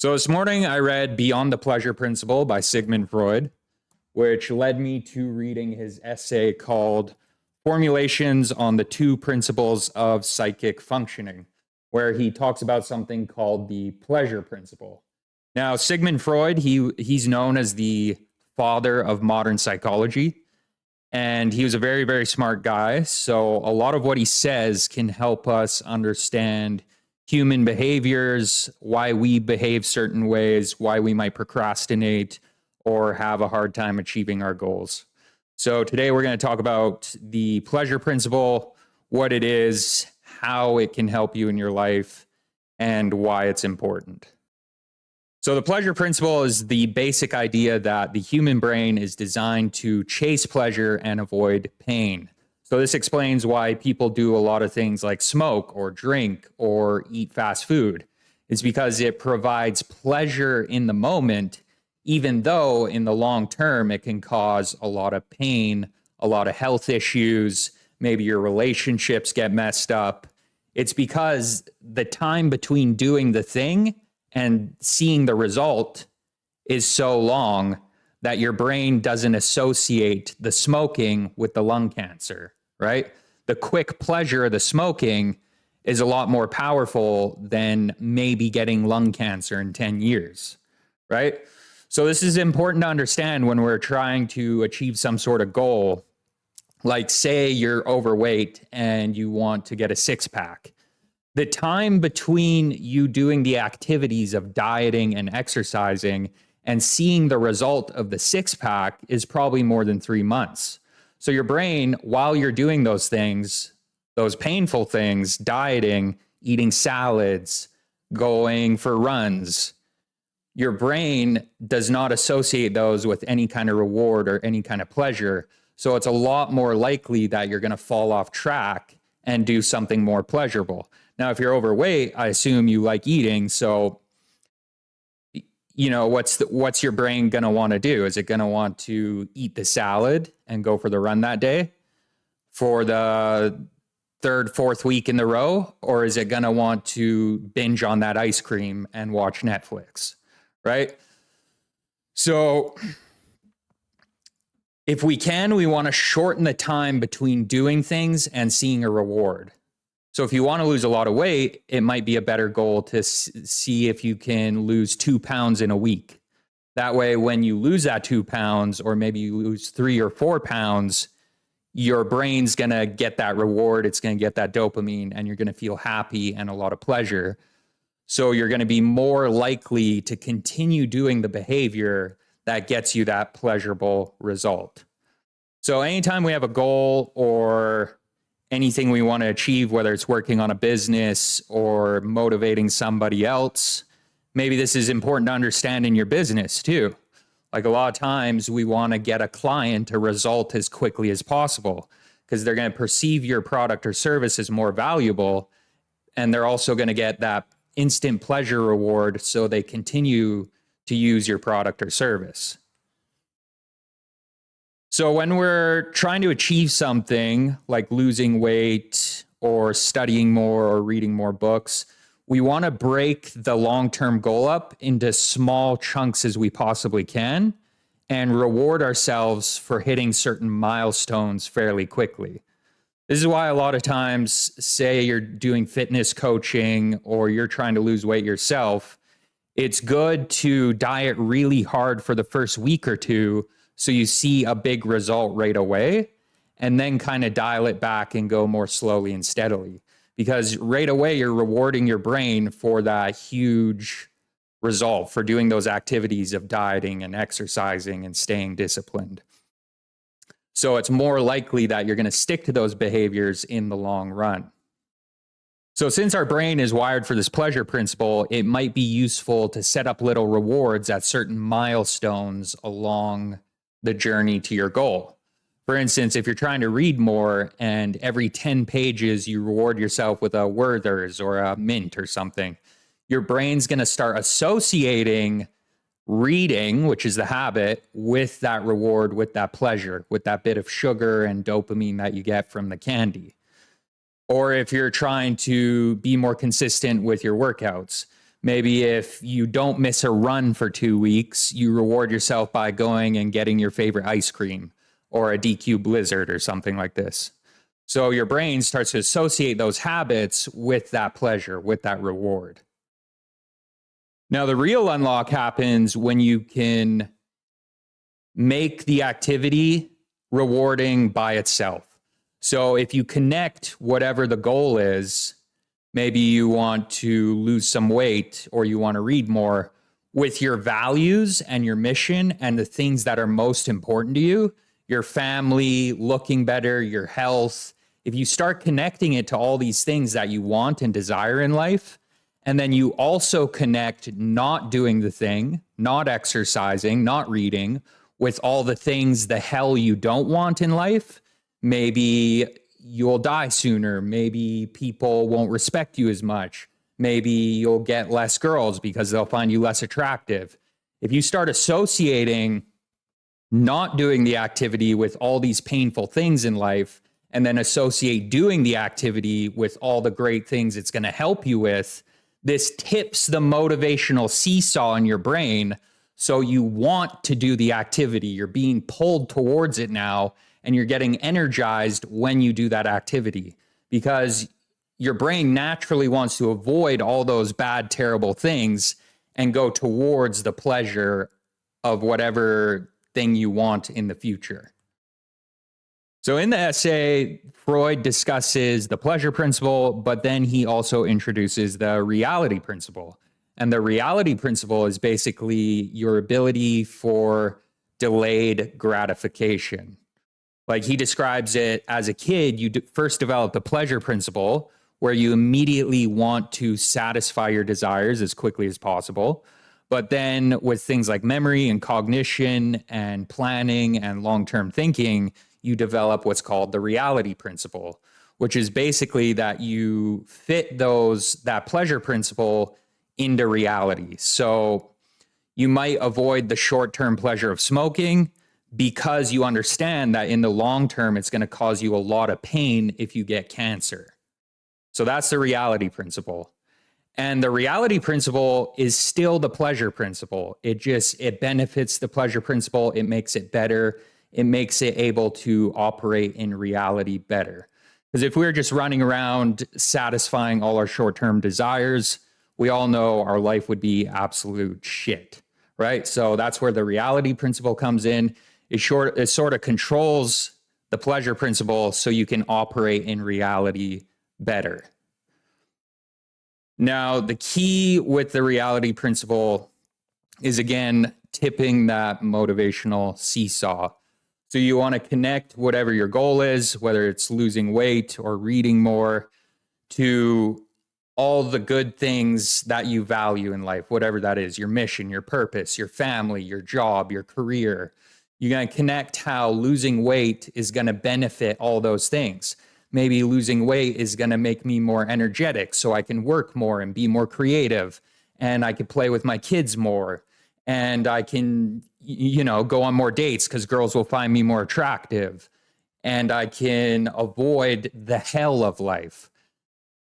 So this morning I read Beyond the Pleasure Principle by Sigmund Freud, which led me to reading his essay called Formulations on the Two Principles of Psychic Functioning, where he talks about something called the pleasure principle. Now, Sigmund Freud, he's known as the father of modern psychology, and he was a very, very smart guy. So a lot of what he says can help us understand human behaviors, why we behave certain ways, why we might procrastinate or have a hard time achieving our goals. So today we're going to talk about the pleasure principle, what it is, how it can help you in your life, and why it's important. So the pleasure principle is the basic idea that the human brain is designed to chase pleasure and avoid pain. So this explains why people do a lot of things like smoke or drink or eat fast food. It's because it provides pleasure in the moment, even though in the long term it can cause a lot of pain, a lot of health issues, maybe your relationships get messed up. It's because the time between doing the thing and seeing the result is so long that your brain doesn't associate the smoking with the lung cancer, right? The quick pleasure of the smoking is a lot more powerful than maybe getting lung cancer in 10 years, right? So this is important to understand when we're trying to achieve some sort of goal. Like say you're overweight and you want to get a six-pack. The time between you doing the activities of dieting and exercising and seeing the result of the six-pack is probably more than 3 months. So your brain, while you're doing those things, those painful things, dieting, eating salads, going for runs, your brain does not associate those with any kind of reward or any kind of pleasure. So it's a lot more likely that you're going to fall off track and do something more pleasurable. Now, if you're overweight, I assume you like eating. So, what's your brain going to want to do? Is it going to want to eat the salad and go for the run that day for the third, fourth week in the row? Or is it going to want to binge on that ice cream and watch Netflix, right? So if we can, we want to shorten the time between doing things and seeing a reward. So if you want to lose a lot of weight, it might be a better goal to see if you can lose 2 pounds in a week. That way, when you lose that 2 pounds, or maybe you lose 3 or 4 pounds, your brain's going to get that reward. It's going to get that dopamine, and you're going to feel happy and a lot of pleasure. So you're going to be more likely to continue doing the behavior that gets you that pleasurable result. So anytime we have a goal or anything we want to achieve, whether it's working on a business or motivating somebody else, maybe this is important to understand in your business too. Like a lot of times we want to get a client a result as quickly as possible because they're going to perceive your product or service as more valuable. And they're also going to get that instant pleasure reward so they continue to use your product or service. So when we're trying to achieve something like losing weight or studying more or reading more books, we want to break the long-term goal up into small chunks as we possibly can and reward ourselves for hitting certain milestones fairly quickly. This is why a lot of times, say you're doing fitness coaching or you're trying to lose weight yourself, it's good to diet really hard for the first week or two so you see a big result right away, and then kind of dial it back and go more slowly and steadily. Because right away, you're rewarding your brain for that huge result, for doing those activities of dieting and exercising and staying disciplined. So it's more likely that you're going to stick to those behaviors in the long run. So since our brain is wired for this pleasure principle, it might be useful to set up little rewards at certain milestones along the journey to your goal. For instance, if you're trying to read more and every 10 pages you reward yourself with a Werther's or a Mint or something, your brain's going to start associating reading, which is the habit, with that reward, with that pleasure, with that bit of sugar and dopamine that you get from the candy. Or if you're trying to be more consistent with your workouts, Maybe if you don't miss a run for 2 weeks, you reward yourself by going and getting your favorite ice cream or a DQ Blizzard or something like this. So your brain starts to associate those habits with that pleasure, with that reward. Now, the real unlock happens when you can make the activity rewarding by itself. So if you connect whatever the goal is, maybe you want to lose some weight or you want to read more, with your values and your mission and the things that are most important to you, your family, looking better, your health. If you start connecting it to all these things that you want and desire in life, and then you also connect not doing the thing, not exercising, not reading, with all the things the hell you don't want in life, maybe you'll die sooner. Maybe people won't respect you as much. Maybe you'll get less girls because they'll find you less attractive. If you start associating not doing the activity with all these painful things in life, and then associate doing the activity with all the great things it's going to help you with, this tips the motivational seesaw in your brain. So you want to do the activity. You're being pulled towards it now, and you're getting energized when you do that activity because your brain naturally wants to avoid all those bad, terrible things and go towards the pleasure of whatever thing you want in the future. So in the essay, Freud discusses the pleasure principle, but then he also introduces the reality principle. And the reality principle is basically your ability for delayed gratification. Like he describes it as a kid, you first develop the pleasure principle where you immediately want to satisfy your desires as quickly as possible. But then with things like memory and cognition and planning and long-term thinking, you develop what's called the reality principle, which is basically that you fit that pleasure principle into reality. So you might avoid the short-term pleasure of smoking because you understand that in the long term, it's going to cause you a lot of pain if you get cancer. So that's the reality principle. And the reality principle is still the pleasure principle. It benefits the pleasure principle. It makes it better. It makes it able to operate in reality better. Because if we're just running around satisfying all our short-term desires, we all know our life would be absolute shit, right? So that's where the reality principle comes in. It sort of controls the pleasure principle so you can operate in reality better. Now, the key with the reality principle is, again, tipping that motivational seesaw. So you want to connect whatever your goal is, whether it's losing weight or reading more, to all the good things that you value in life, whatever that is, your mission, your purpose, your family, your job, your career. You're going to connect how losing weight is going to benefit all those things. Maybe losing weight is going to make me more energetic so I can work more and be more creative, and I can play with my kids more, and I can, go on more dates because girls will find me more attractive, and I can avoid the hell of life.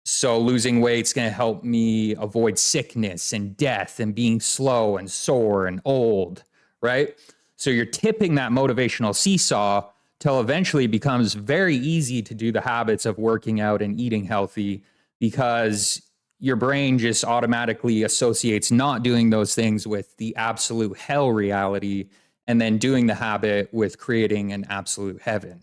So losing weight is going to help me avoid sickness and death and being slow and sore and old, right? So you're tipping that motivational seesaw till eventually it becomes very easy to do the habits of working out and eating healthy because your brain just automatically associates not doing those things with the absolute hell reality and then doing the habit with creating an absolute heaven.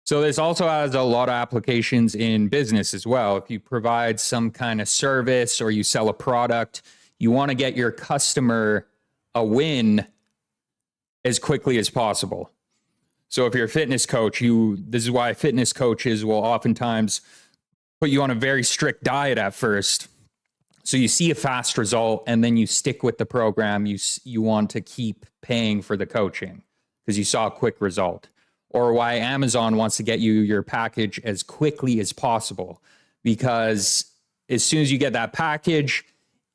So this also has a lot of applications in business as well. If you provide some kind of service or you sell a product, you want to get your customer a win as quickly as possible. So if you're a fitness coach, this is why fitness coaches will oftentimes put you on a very strict diet at first. So you see a fast result and then you stick with the program. You want to keep paying for the coaching because you saw a quick result. Or why Amazon wants to get you your package as quickly as possible, because as soon as you get that package,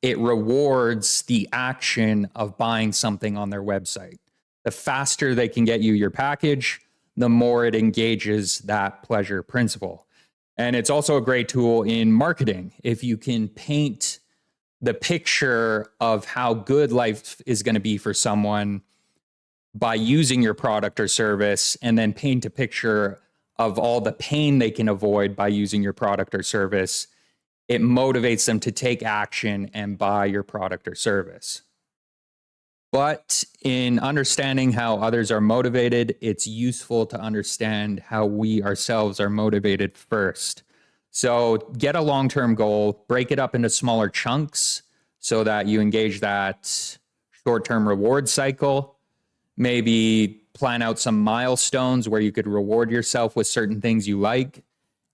it rewards the action of buying something on their website. The faster they can get you your package, the more it engages that pleasure principle. And it's also a great tool in marketing. If you can paint the picture of how good life is going to be for someone by using your product or service, and then paint a picture of all the pain they can avoid by using your product or service, it motivates them to take action and buy your product or service. But in understanding how others are motivated, it's useful to understand how we ourselves are motivated first. So get a long-term goal, break it up into smaller chunks so that you engage that short-term reward cycle. Maybe plan out some milestones where you could reward yourself with certain things you like,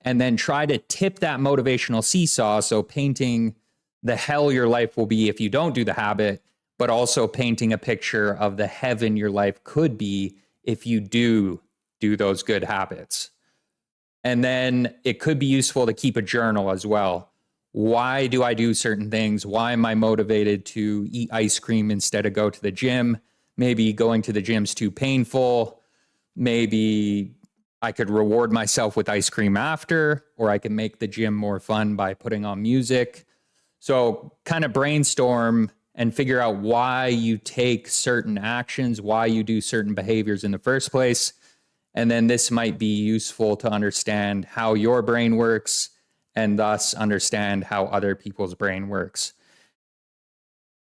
and then try to tip that motivational seesaw. So painting the hell your life will be if you don't do the habit, but also painting a picture of the heaven your life could be if you do those good habits. And then it could be useful to keep a journal as well. Why do I do certain things? Why am I motivated to eat ice cream instead of go to the gym? Maybe going to the gym's too painful. Maybe I could reward myself with ice cream after, or I can make the gym more fun by putting on music. So kind of brainstorm and figure out why you take certain actions, why you do certain behaviors in the first place. And then this might be useful to understand how your brain works and thus understand how other people's brain works.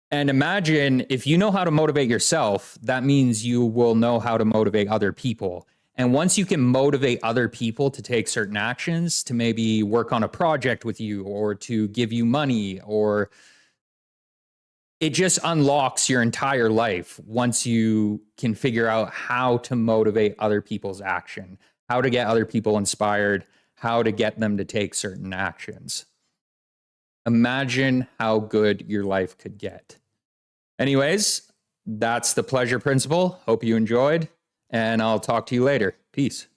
And imagine if you know how to motivate yourself, that means you will know how to motivate other people. And once you can motivate other people to take certain actions, to maybe work on a project with you or to give you money, or it just unlocks your entire life once you can figure out how to motivate other people's action, how to get other people inspired, how to get them to take certain actions. Imagine how good your life could get. Anyways, that's the pleasure principle. Hope you enjoyed, and I'll talk to you later. Peace.